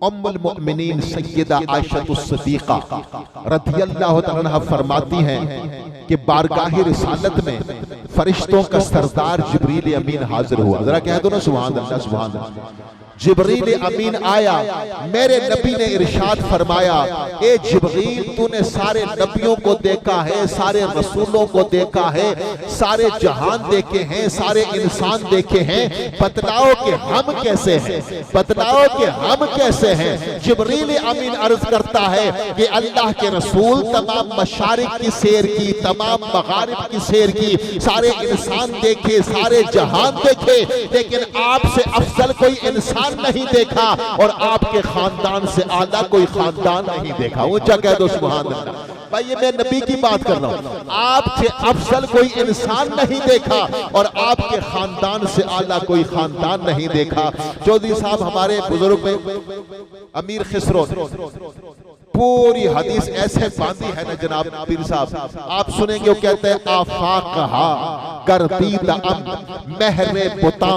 उम्मुल मोमिनीन सय्यदा आयशा सिद्दीक़ा रज़ियल्लाहु तआला अन्हा फरमाती हैं कि बारगाह रिसालत में फरिश्तों का सरदार जिब्रील अमीन हाजिर हुआ। जरा कह दो ना सुभान अल्लाह, सुभान अल्लाह। जिब्रील अमीन आया, मेरे नबी ने इरशाद फरमाया, ए जिब्रील तूने सारे नबियों को देखा है, सारे रसूलों को देखा है, सारे जहान देखे हैं, सारे इंसान देखे हैं, बतलाओ कि हम कैसे हैं, बतलाओ कि हम कैसे हैं। जिब्रील अमीन अर्ज करता है कि अल्लाह के रसूल तमाम मशारिक की सैर की, तमाम मगारिब की सैर की, सारे इंसान देखे, सारे जहान देखे, लेकिन आपसे अफजल कोई इंसान नहीं देखा और आपके खानदान से आला कोई खानदान नहीं देखा। ऊंचा कह दो सुभान अल्लाह। भाई ये मैं नबी की बात कर रहा हूं, आपसे अफजल कोई इंसान नहीं देखा और आपके खानदान से आला कोई खानदान नहीं देखा। चौधरी साहब हमारे बुजुर्ग में अमीर खिसरो पूरी हदीस ऐसे बांधी है ना जनाब पीर साहब, आप सुनेंगे वो कहते हैं आफाकहा करदीद अम महरे बुता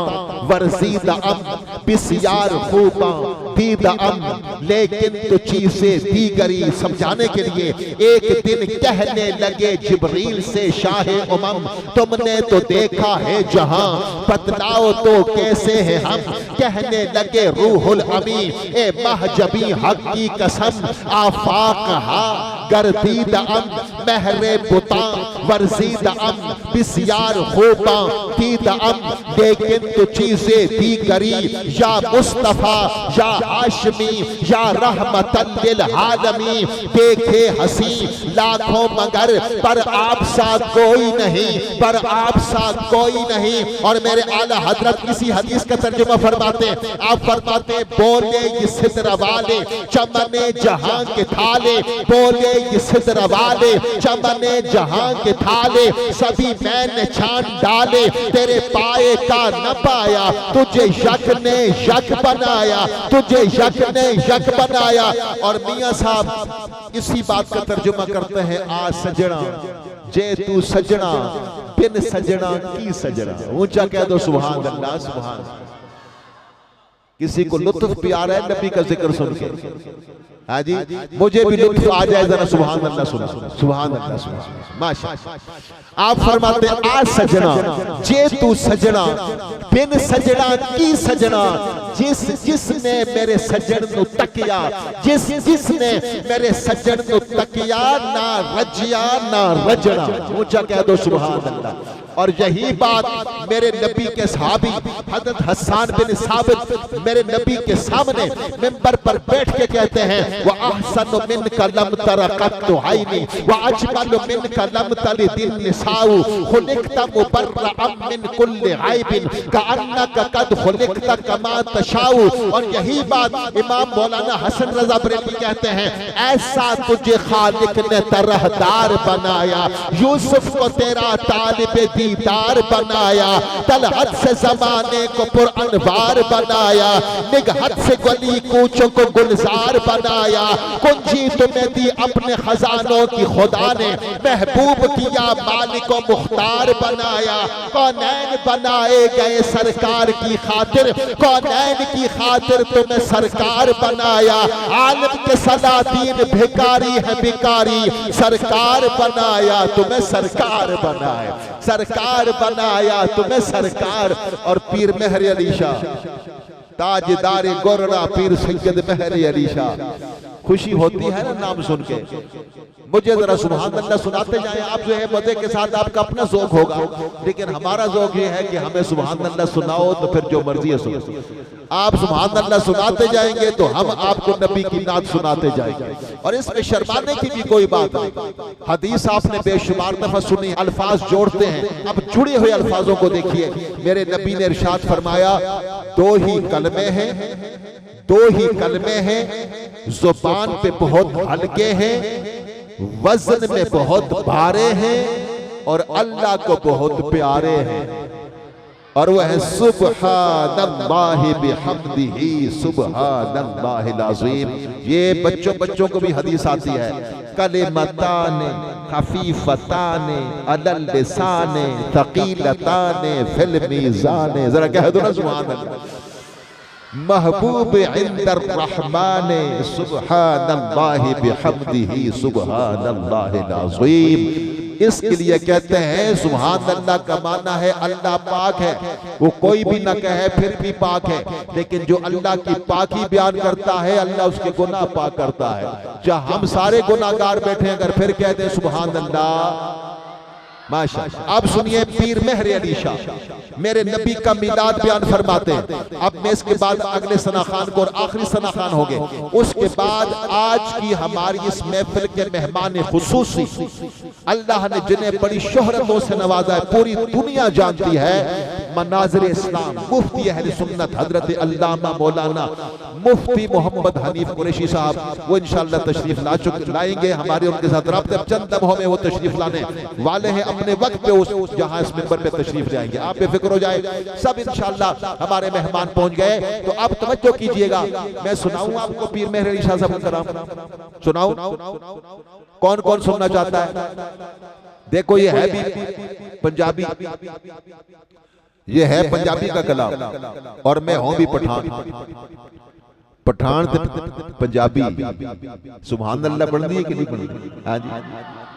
वर्जीद अम बिस्यार खूबा दीद अम, लेकिन तो चीजें दीगरी समझाने के लिए एक दिन कहने लगे जिब्रील से शाहे उमम, तुमने तो देखा है जहां, बतलाओ तो कैसे है हम। कहने लगे रूहुल अमी ए महजबी हक की कसम, आफाकहा गर्दीद अम महरे बुता वर्जीद अम बिस्यार खूबा दीद अम, लेकिन तो चीजें दीगरी या मुस्तफा या हाशमी या रहमतन लिल आलमी, देखे हसी लाखों मगर पर आप सा कोई नहीं, पर आप सा कोई नहीं। और मेरे आला हजरत इसी हदीस का तर्जुमा फरमाते, आप फरमाते बोले ये सिदरा वाले चमने जहां के थाले, बोले ये सिदरा वाले चमने जहां के थाले, सभी मैंने छान डाले तेरे पाए का न पाया, तुझे यक ने यक बनाया, तुझे यक ने यक बनाया। और मियां साहब इसी बात का तर्जुमा करते हैं, आ सजना जे तू सजना बिन सजना की सजना। ऊंचा कह दो सुभान अल्लाह, सुभान। किसी को लुत्फ भी आ रहा है नबी का जिक्र सुन के? हाँ जी, मुझे भी लुत्फ आ जाए जरा सुभान अल्लाह सुना, सुभान अल्लाह सुना, माशाअल्लाह। आप फरमाते आ सजना जे तू सजना बिन सजना की सजना, जिसने मेरे सजन नु तकिया, जिसने मेरे सजन नु तकिया, ना रजिया ना रजना। ऊंचा कह दो सुभान अल्लाह। और यही बात मेरे नबी के सहाबी हजरत हसन बिन साबित मेरे नबी के सामने मिंबर पर बैठ के कहते हैं, व अहसन मिन कलम तरकत आईनी व अजमल मिन कलम तलिदिन निसाउ, खुलिकता मुबर्रअम मिन कुल्li आइबिन कअन्नका कद खुलिकता कमा तशाउ। और यही बात इमाम मौलाना हसन रजा बरेलवी कहते हैं, ऐसा तुझे खालिक ने तरहदार बनाया, यूसुफ को तेरा तालिबे दीदार बनाया, तलहत से जमाने को पुरअनवार बनाया, निगहत से गली कूचों को गुलजार बनाया, कुंजी तुम्हें दी अपने खजानों की खुदा ने, महबूब किया मालिक व मुख्तार बनाया। कौनैन बनाए गए सरकार की खातिर, कौनैन की खातिर तुम्हें सरकार बनाया। आलम के सलादीन भिकारी है भिकारी, सरकार बनाया तुम्हें सरकार बनाया, सरकार बनाया तुम्हें सरकार। और पीर मेहर अली शाह ताजदार गोरना पीर सैयद मेहर अली शाह, खुशी होती है ना नाम सुन के। मुझे जरा सुभान अल्लाह सुनाते जाएं आप, जो है मजे के साथ आपका अपना ज़ौक़ होगा, लेकिन हमारा ज़ौक़ ये है कि हमें सुभान अल्लाह सुनाओ तो फिर जो मर्जी है सुनो। आप सुभान अल्लाह सुनाते जाएंगे तो हम आपको नबी की नात सुनाते जाएंगे, और इसमें शर्माने की भी कोई बात नहीं। हदीस आपने बेशुमार दफा सुनी, अल्फाज जोड़ते हैं। अब जुड़े हुए अल्फाजों को देखिए, मेरे नबी ने इरशाद फरमाया, दो ही कलमे हैं, दो ही कलमे हैं, जुबान पे बहुत हल्के हैं, वजन में बहुत भारे हैं, और अल्लाह को बहुत प्यारे हैं। और वह है सुब्हानल्लाहि बिहम्दिही सुब्हानल्लाहिल अज़ीम। ये बच्चों को भी हदीस आती है, कलिमताने खफीफताने अलल लिसाने थकीलताने फिल मीज़ाने। जरा कह दो ना सुभान अल्लाह। महबूब इंदर रहमान सुब्हानल्लाहि बिहम्दिही सुब्हानल्लाहिल अज़ीम। इसके लिए कहते हैं सुभान अल्लाह का माना है अल्लाह पाक है, वो कोई भी ना कहे फिर भी पाक है, लेकिन जो अल्लाह की पाकी बयान करता है अल्लाह उसके गुनाह पाक करता है। जहाँ हम सारे गुनाहगार बैठे हैं अगर फिर कहते हैं सुभान अल्लाह माशाअल्लाह। अब सुनिए पीर मेहर अली शाह मेरे नबी का मिलाद बयान फरमाते हैं। अब मैं इसके बाद अगले सना खान को और आखिरी सना खान हो गए, उसके बाद आज की हमारी इस महफिल के मेहमान खुसूसी अल्लाह ने जिन्हें बड़ी शोहरतों से नवाजा है, पूरी दुनिया जानती है, मनाज़िर इस्लाम मुफ्ती अहले सुन्नत हजरत अल्लामा मौलाना मुफ्ती मोहम्मद हनीफ कुरैशी साहब, वो इंशाअल्लाह तशरीफ लाएंगे हमारे उनके साथ राब्ते। चंद लम्हों में वो तशरीफ लाने वाले हैं, अपने वक्त पे उस जहां इस मिंबर पे तशरीफ ले आएंगे। आप बेफिक्र हो जाए, सब इंशाअल्लाह हमारे मेहमान पहुंच गए। तो आप तवज्जो कीजिएगा, मैं सुनाऊं आपको पीर मेहर अली शाह साहब का कलाम सुनाऊं? कौन कौन सुनना चाहता है? देखो ये है भी पंजाबी, ये है पंजाबी का कलाम और मैं हूं भी पठान। पठान पंजाबी सुभान अल्लाह पढ़नी है कि नहीं पढ़नी? हाँ जी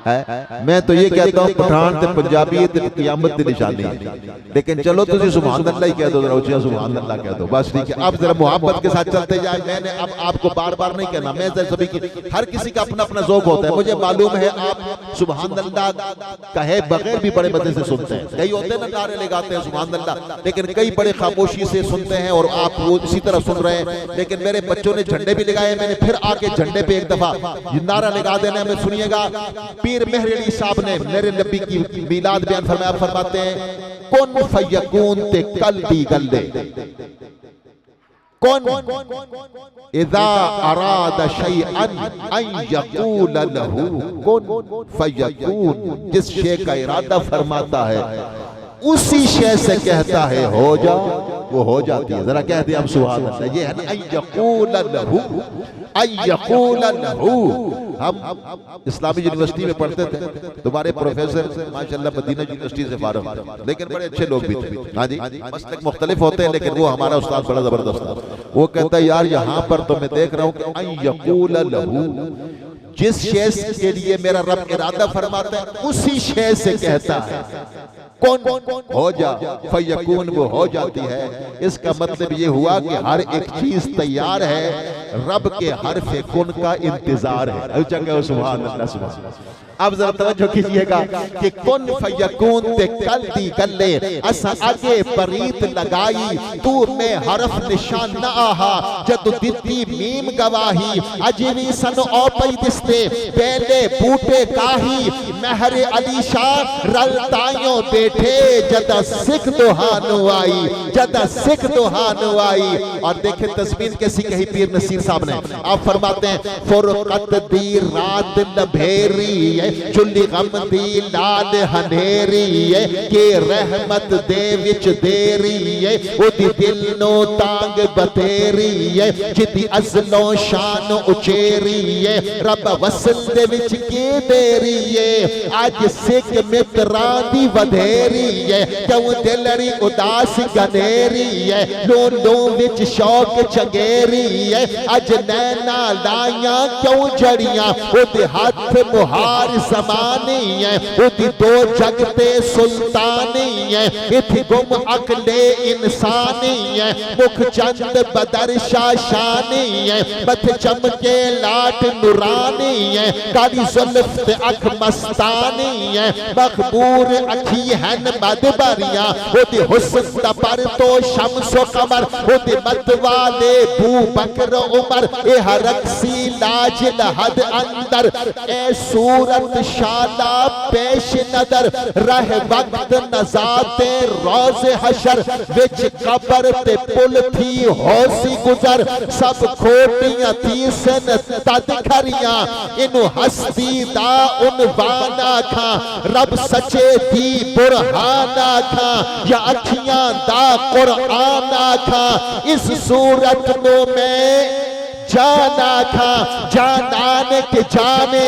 है। मैं तो ये कहता हूँ पठान ते पंजाबी ते क़यामत की निशानी है, लेकिन चलो तुझे सुभान अल्लाह ही कह दो, जरा सुभान अल्लाह कह दो, बस ठीक है। अब जरा मोहब्बत के साथ चलते जाए। मैंने अब आपको बार बार नहीं कहना, मैं सभी की हर किसी का अपना अपना ज़ौक़ होता है। मुझे मालूम है आप सुभान अल्लाह कहे बगैर भी बड़े मजे से सुनते हैं, कई होते हैं ना नारे लगाते हैं सुभान अल्लाह, लेकिन कई बड़े खामोशी से सुनते हैं और आप वो इसी तरह सुन रहे हैं। लेकिन मेरे बच्चों ने झंडे भी लगाए, मैंने फिर आके झंडे पे एक दफा नारा लगा देना है। मैं सुनिएगा पीर मेहर अली साहब ने मेरे नबी की मिलाद बयान फरमाया, फरमाते हैं कुन फयकून ते कल दी गल्ले कौन इज़ा अरादा शैअन अन यक़ूल लहू कुन फयकून, जिस शे का इरादा फरमाता है उसी शे से कहता है हो जा, वो हो जाती है। जरा कहते हैं हम सुभान अल्लाह। ये है ना अन यक़ूल लहू, अन यक़ूल लहू। हम इस्लामी यूनिवर्सिटी में पढ़ते थे, तुम्हारे प्रोफेसर माशाअल्लाह मदीना यूनिवर्सिटी से फारिग, लेकिन बड़े अच्छे लोग भी थे। हाँ जी, मसलक मुख्तलिफ होते हैं, लेकिन वो हमारा उस्ताद बड़ा जबरदस्त था। वो कहता है यार यहाँ पर तो मैं देख रहा हूँ कि अन यक़ूल लहू, जिस शे के लिए मेरा रब इरादा फरमाता है उसी शे से कहता है कौन हो जा, फयकून वो हो जाती है। इसका मतलब ये हुआ कि हर एक चीज तैयार है, रब के हर्फ कुन का इंतजार है। सुभान अल्लाह सुभान अल्लाह। अब जरा तवज्जो कीजिएगा कि कुन फयकून ते कल दी गल्ले असा आगे परीत लगाई, तू में हरफ निशान न आहा जद दिती मीम गवाही, अजीवी सन ओ पई दिसते पहले बूटे काही, मेहर अली शाह रलतायो बैठे जदा सिख दुहानो आई, जदा सिख दुहानो आई। और देखे तस्वीर कैसी कही पीर नसीर साहब ने। आप फरमाते हैं फुरकत दी रात नभेरी चुल्ली गम दी लाल हनेरी के रहमत दे विच देरी ओदी दिल नो तांग बतेरी जिदी अज़लो शान उचेरी रब वसल दे विच के देरी आज सिख मित्रां दी वधेरी क्यों दिलड़ी उदास गनेरी लो लो विच शौक चंगेरी अज नैना लाइयां क्यों जड़ियां ओदे हाथ मुहार ज़मानी है ओदी दो जगते सुल्तानी है इथि गुम अकले इंसानी है मुख चंद बदर शाशानी है बथ चमके लाट नूरानी है काली जुल्फ ते अख मस्तानी है मखबूर अखी हन मदबरियां ओदी हुस्न दा पर तो शम्सो कमर ओदी मत वाले बू बकर उमर ए हरक्सी लाज लहद अंदर ए सूरत शाला पेश नदर रह वक्त नजाते रोज़ हशर विच कबर ते पुल थी होसी गुजर सब खोटियां थी सन तद खरियां इनु हस्ती दा उनवाना खा रब सचे दी बुरहाना खा या अखियां दा कुराना खा इस सूरत नो मैं जाना खा जानान के जाने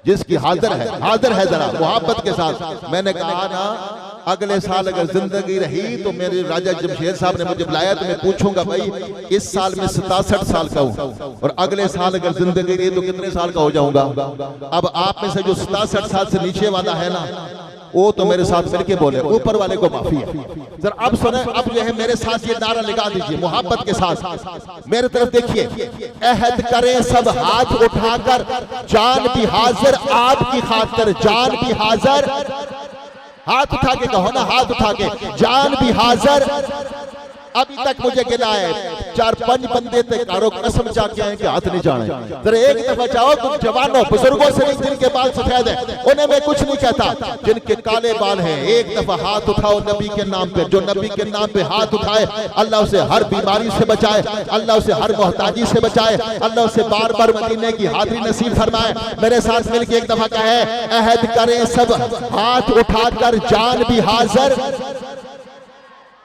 जिसकी हाजिर है जरा मोहब्बत के साथ। मैंने कहा ना अगले साल अगर जिंदगी रही तो मेरे राजा जमशेद साहब ने मुझे बुलाया तो मैं पूछूंगा भाई इस साल में 67 साल का हूं और अगले साल अगर जिंदगी रही तो कितने साल का हो जाऊंगा। अब आप में से जो 67 साल से नीचे वाला है ना वो तो मेरे साथ मिलके बोले ऊपर वाले को माफी है। जरा अब सुने, अब जो है मेरे साथ ये नारा लगा दीजिए मोहब्बत के साथ, मेरे तरफ देखिए। अहद करें सब हाथ उठाकर जान भी हाजिर आपकी खातिर, जान भी हाजिर, हाथ उठा के कहो ना, हाथ उठा के, जान भी हाजिर। अभी तक मुझे गिला है 4-5 बंदे थे कारो कसम जाके आए कि हाथ नहीं जाने। जरा एक दफा जाओ तुम जवानों बुजुर्गों से नहीं, जिनके बाल सफेद है उन्हें मैं कुछ नहीं कहता, जिनके काले बाल हैं एक दफा हाथ उठाओ नबी के नाम पे। जो नबी के नाम पे हाथ उठाए अल्लाह उसे हर बीमारी से बचाए, अल्लाह उसे हर मोहताजी से बचाए, अल्लाह उसे बार बार मदीने की हाजिरी नसीब फरमाए। मेरे साथ मिलके एक दफा कहे अहद करें सब हाथ उठाकर जान भी हाजिर।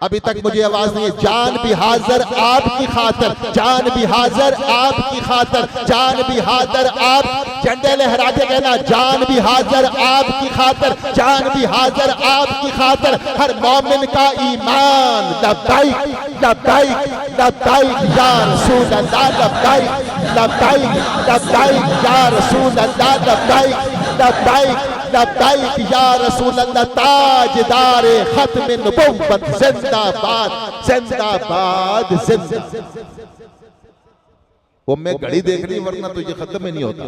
अभी तक मुझे आवाज नहीं है। जान भी हाजिर आपकी खातिर, जान भी हाजिर आपकी खातिर, जान भी हाजिर आप झंडे लहराते कहना जान भी हाजिर आपकी खातिर, जान भी हाजिर आपकी खातिर। हर मोमिन का ईमान लब्बाइक लब्बाइक लब्बाइक या रसूल अल्लाह, लब्बाइक लब्बाइक लब्बाइक या रसूल अल्लाह, लब्बाइक लब्बाइक लब्बाइक या रसूल अल्लाह। ताजदार खत्म नबुव्वत जिंदाबाद जिंदाबाद जिंदाबाद। वो मैं घड़ी देख रही वरना तो ये खत्म ही नहीं होता।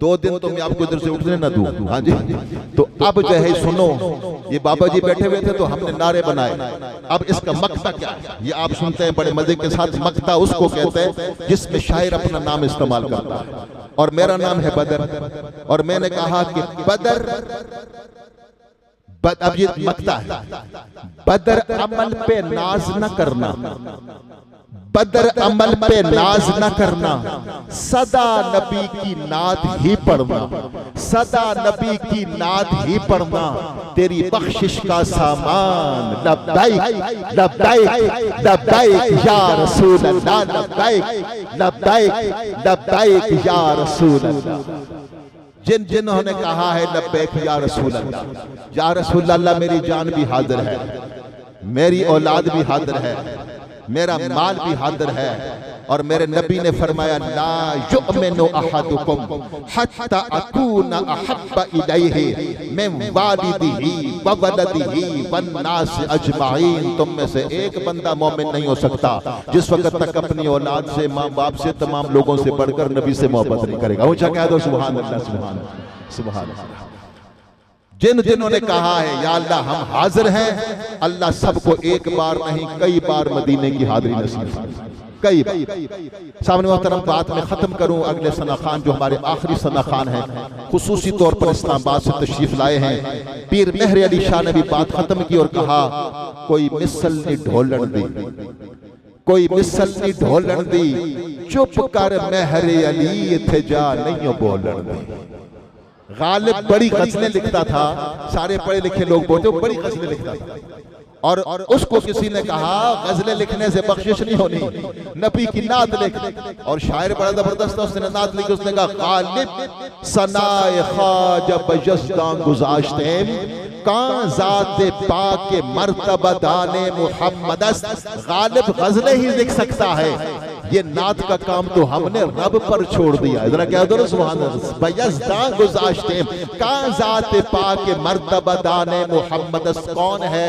2 दिन तो मैं आपको इधर से उठने ना दूं। हाँ जी, तो अब जो है सुनो, ये बाबा जी बैठे हुए थे तो हमने नारे बनाए। अब इसका मकता क्या है ये आप सुनते हैं बड़े मजे के साथ। मकता उसको कहते हैं जिसमें शायर अपना नाम इस्तेमाल करता है, और मेरा नाम है बदर। और मैंने कहा कि बदर अब ये मकता है, बदर अमल पे नाज न करना, बदर अमल पे नाज न करना, सदा नबी की नात ही पढ़ना, सदा नबी की नात ही पढ़ना, तेरी बख्शिश का सामान। लब्बाइक लब्बाइक लब्बाइक या रसूल अल्लाह, लब्बाइक लब्बाइक लब्बाइक या रसूल अल्लाह। जिन जिन्होंने कहा है लब्बैक या रसूल अल्लाह, या रसूल अल्लाह मेरी जान भी हाजिर है, मेरी औलाद भी हाजिर है, मेरा माल भी हाजिर है। और मेरे नबी ने फरमाया ला युमिनु अहदुकुम हत्ता अकूना अहब्बा इलैहि मिन वालिदिही व वलदिही वन नास अजमाइन। तुम में से एक बंदा मोमिन नहीं हो सकता जिस वक्त तक अपनी औलाद से, माँ बाप से, तमाम लोगों से बढ़कर नबी से मोहब्बत नहीं करेगा। ऊंचा कह दो सुभान अल्लाह, सुभान अल्लाह, सुभान अल्लाह। जिन जिन्होंने कहा है या अल्लाह हम हाजिर हैं, अल्लाह सबको एक बार नहीं कई बार मदीने की हाजिरी नसीब कई बार। सामने मोहतरम बात में खत्म करूं, अगले सना खान जो हमारे आखिरी सना खान हैं, खुसूसी तौर पर इस्लामाबाद से तशरीफ लाए हैं। पीर मेहर अली शाह ने भी बात खत्म की और कहा कोई मिसल नी ढोलन दी, कोई मिसल नी ढोलन दी, चुप कर मेहर अली इथे जा नहीं बोलन दी। गालिब बड़ी गजलें लिखता था, सारे पढ़े लिखे लोग बोलते वो बड़ी गजलें लिखता था, और उसको किसी ने कहा गजलें लिखने से बख्शिश नहीं होनी, नबी की नात लिख। और शायर बड़ा जबरदस्त था, उसने नात लिखी। उसने कहा गालिब सनाए ख्वाजा बजस्तां गुज़ाश्ते कां ज़ाते पाक के मर्तबा दाने मुहम्मदस। गालिब गजलें ही लिख सकता है, ये नात का काम तो हमने रब पर छोड़ दिया। जरा क्या दो सुभान अल्लाह। बयज़दां गुज़ाश्ते कां ज़ाते पाक के मर्तबा दाने मुहम्मदस। कौन है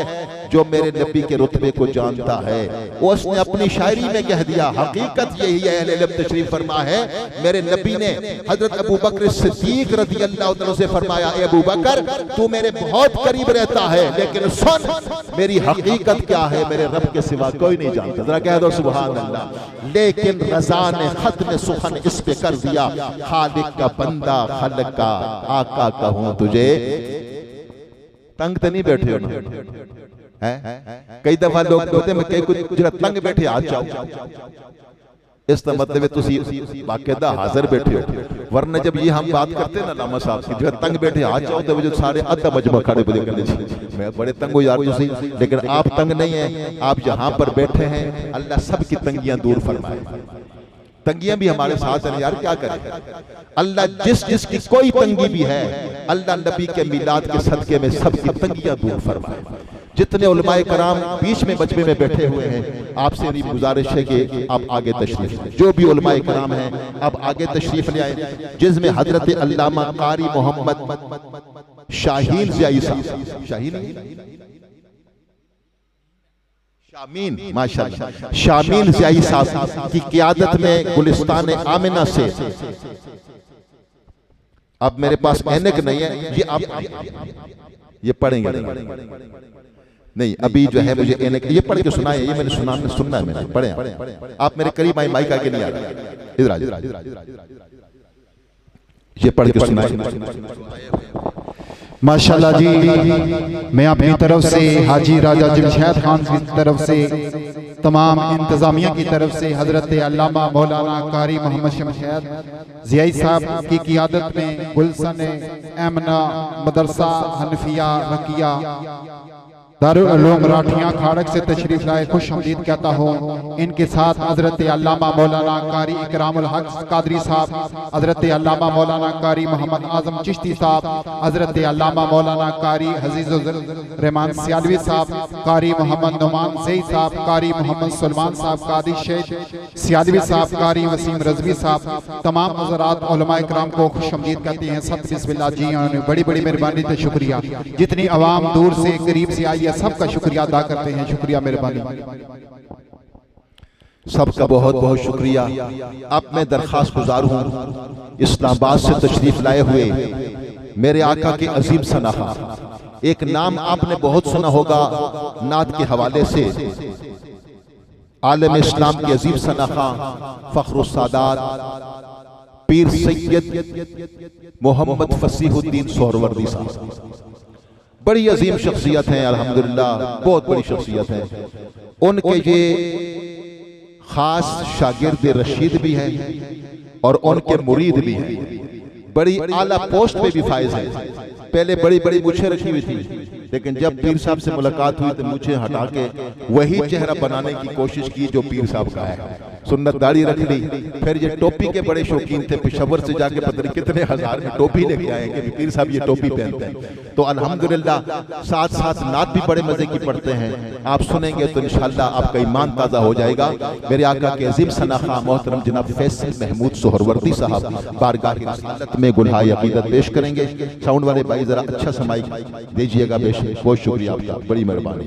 जो मेरे नबी के रुतबे को जानता है? उसने अपनी शायरी में कह दिया। हकीकत यही है, अहले इल्म तशरीफ फरमा है, मेरे नबी ने हजरत अबू बकर सिद्दीक रज़ी अल्लाह तआला से फरमाया, ए अबू बकर तू मेरे बहुत करीब रहता है, लेकिन सुन मेरी हकीकत क्या है, मेरे रब के सिवा कोई नहीं जानता। जरा कह दो सुभान अल्लाह। लेकिन रज़ा ने खत्म सुखन इस पे कर दिया, खालिक का बंदा खल्क का आका कहूं तुझे। तंग तो नहीं बैठे हो ना? कई दफा लोग बोलते मैं कई कुछ जरा तंग बैठे आ जाओ, इस मतलब तुसी बाकायदा हाजिर बैठे हो। वरना जब ये हम बात करते हैं ना लामा साहब की जगह तंग बैठे आ जाओ, तो जो सारे अद्धा मजमा खड़े बोले कर मैं बड़े तंग हो यार तुसी, लेकिन आप तंग नहीं है, आप जहां पर बैठे हैं अल्लाह सब की तंगियां दूर फरमाए। तंगियां भी हमारे साथ हैं यार, क्या करें। अल्लाह जिसकी कोई तंगी भी है, अल्लाह नबी के मिलाद के सदके में सबकी तंगियां दूर फरमाए। जितने उलमाए कराम बीच में मजमे में बैठे हुए हैं, आपसे मेरी गुजारिश है कि आप आगे तशरीफ लें। जो भी उलमाए कराम हैं आप आगे तशरीफ ले आए, जिसमें हजरत अल्लामा कारी मोहम्मद शाहीन ज़ियाई साहब, शामीन माशाअल्लाह, शामीन ज़ियाई साहब की क़ियादत में गुलिस्तान आमिना से, अब मेरे पास ऐनक नहीं है, ये आप ये पढ़ेंगे नहीं, अभी जो है मुझे ऐनक ये पढ़ के सुनाए, ये मैंने सुनना है, मैंने पढ़े। आप मेरे करीब आए, माइक आगे नहीं आ रहा, इधर आ, ये पढ़ के सुनाए। माशाल्लाह जी, मैं अपनी तरफ से हाजी राजा जमशेद खान की तरफ से, तमाम इंतजामिया की तरफ से हजरत अल्लामा मौलाना कारी मोहम्मद शमशेद ज़ियाई साहब की क़ियादत में गुलशन एमना मदरसा हनफिया रकिया दारुल उलूम राठियां खाड़क से तशरीफ लाए खुश आमदीद कहता हूँ। इनके साथ हजरत अल्लामा मौलाना कारी इकरामुल हक कादरी साहब, हजरत अल्लामा मौलाना कारी मोहम्मद आजम चिश्ती साहब, हजरत अल्लामा मौलाना कारी हजीजुर रहमान सियालवी साहब, कारी मोहम्मद नुमान ज़ई साहब, कारी मोहम्मद सलमान साहब, कादी शेख सियालवी साहब, कारी वसीम रजवी साहब, तमाम हज़रात उलमाए किराम को खुश आमदीद कहते हैं। सब बिस्मिल्लाह जी, बड़ी बड़ी मेहरबानी से शुक्रिया। जितनी आवाम दूर से करीब से आई है सबका शुक्रिया अदा करते हैं, शुक्रिया मेहरबानी, सबका बहुत बहुत शुक्रिया। अब मैं दरखास्त गुजार हूँ, इस्लामाबाद से तशरीफ लाए हुए मेरे आका के अजीम सनाहा, एक नाम आपने बहुत सुना होगा नात के हवाले से, आलम इस्लाम के अजीम सनाहा फखरुस सादात पीर सैयद मोहम्मद फसीहुद्दीन सोहरवर्दी साहब, बड़ी अजीम शख्सियत हैं अल्हम्दुलिल्लाह, बहुत बड़ी शख्सियत है। उनके ये खास शागिर्द रशीद भी हैं और उनके मुरीद भी हैं, बड़ी आला पोस्ट पे भी फायज है। पहले बड़ी बड़ी मूछें रखी हुई थी, लेकिन जब पीर साहब से मुलाकात हुई तो मूछें हटा के वही चेहरा बनाने की कोशिश की जो पीर साहब का है। सुन्नत दाढ़ी रख ली, फिर ये टोपी के बड़े शौकीन थे, पेशावर से जाके पता नहीं कितने हजार में टोपी लेके आए कि पीर साहब ये टोपी पहनते हैं। तो अल्हम्दुलिल्लाह साथ साथ नात भी बड़े मजे की पढ़ते हैं, आप सुनेंगे तो इंशाअल्लाह आपका ईमान ताज़ा हो जाएगा। मेरे आका के अजीम सनाखा मोहतरम जनाब फैसल महमूद सोहरवर्दी साहब बारगाह की रसालत में गुलहाए अकीदत पेश करेंगे। साउंड वाले भाई जरा अच्छा समाई दीजिएगा, बेशक बहुत शुक्रिया आपका, बड़ी मेहरबानी।